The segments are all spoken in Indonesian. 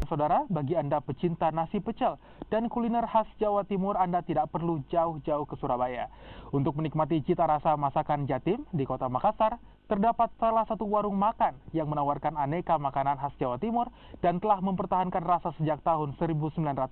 saudara, bagi Anda pecinta nasi pecel dan kuliner khas Jawa Timur, Anda tidak perlu jauh-jauh ke Surabaya. Untuk menikmati cita rasa masakan Jatim di kota Makassar, terdapat salah satu warung makan yang menawarkan aneka makanan khas Jawa Timur dan telah mempertahankan rasa sejak tahun 1998.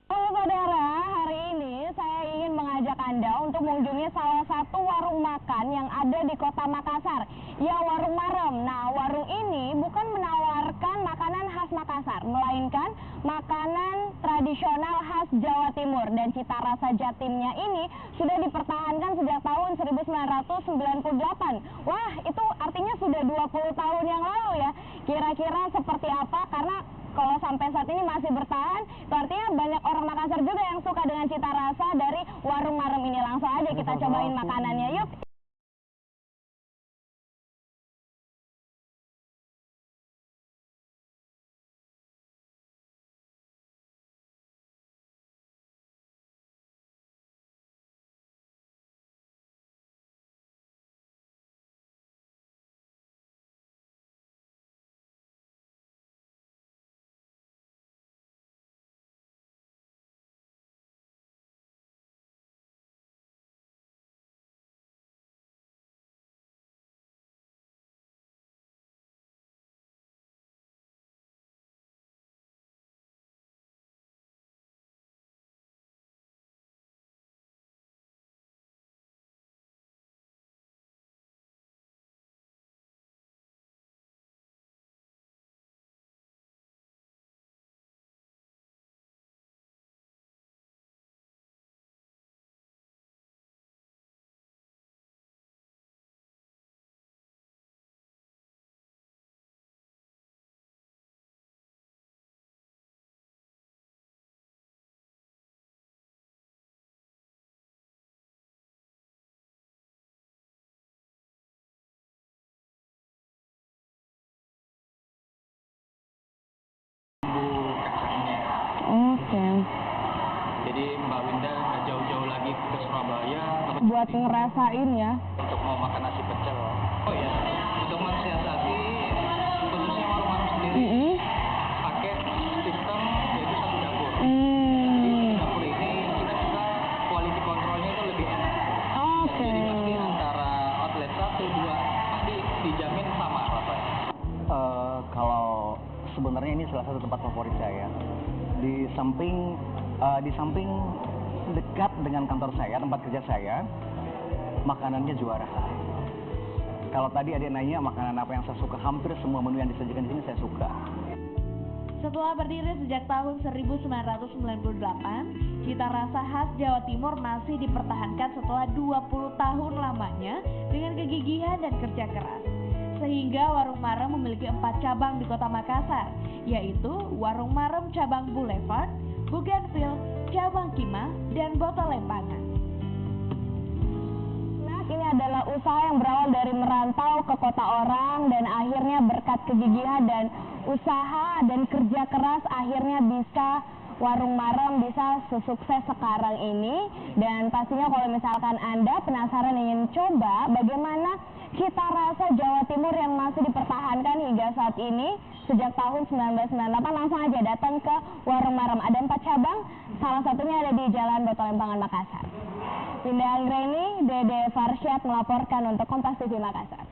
Halo saudara, hari ini saya ingin mengajak Anda untuk mengunjungi salah satu warung makan yang ada di kota Makassar, ya Warung Marem. Nah, warung ini bukan menawarkan makanan khas Makassar, melainkan makanan tradisional khas Jawa Timur. Dan cita rasa Jatimnya ini sudah dipertahankan sejak tahun 1998. Wah, itu artinya sudah 20 tahun yang lalu ya. Kira-kira seperti apa? Karena kalau sampai saat ini masih bertahan, itu artinya banyak orang Makassar juga yang suka dengan cita rasa dari Warung Marem ini. Langsung aja kita cobain makanannya, yuk. Oke. Jadi Mbak Winda nggak jauh-jauh lagi ke Surabaya Buat ngerasain ya. untuk mau makan nasi pecel. Oh ya, untuk mensiasati khususnya warung Marem sendiri pakai sistem yaitu satu dapur. Jadi dapur ini kita quality controlnya itu lebih enak. Oke. Jadi pasti antara outlet 1, 2 pasti dijamin sama rasanya. Kalau sebenarnya ini salah satu tempat favorit saya. Di samping dekat dengan kantor saya, tempat kerja saya, makanannya juara. Kalau tadi ada yang nanya makanan apa yang saya suka, hampir semua menu yang disajikan di sini saya suka. Setelah berdiri sejak tahun 1998, cita rasa khas Jawa Timur masih dipertahankan setelah 20 tahun lamanya dengan kegigihan dan kerja keras. Sehingga Warung Marem memiliki 4 cabang di kota Makassar, yaitu Warung Marem Cabang Boulevard, Bougainville, Cabang Kima, dan Bota Lempangan. Nah, ini adalah usaha yang berawal dari merantau ke kota orang dan akhirnya berkat kegigihan dan usaha dan kerja keras akhirnya bisa Warung Marem bisa sesukses sekarang ini. Dan pastinya kalau misalkan Anda penasaran ingin coba bagaimana cita rasa Jawa Timur yang masih dipertahankan hingga saat ini sejak tahun 1998, langsung aja datang ke Warung Marem. Ada 4 cabang, salah satunya ada di Jalan Bota Lempangan, Makassar. Winda Anggreni, Dede Farsyad melaporkan untuk Kompas TV Makassar.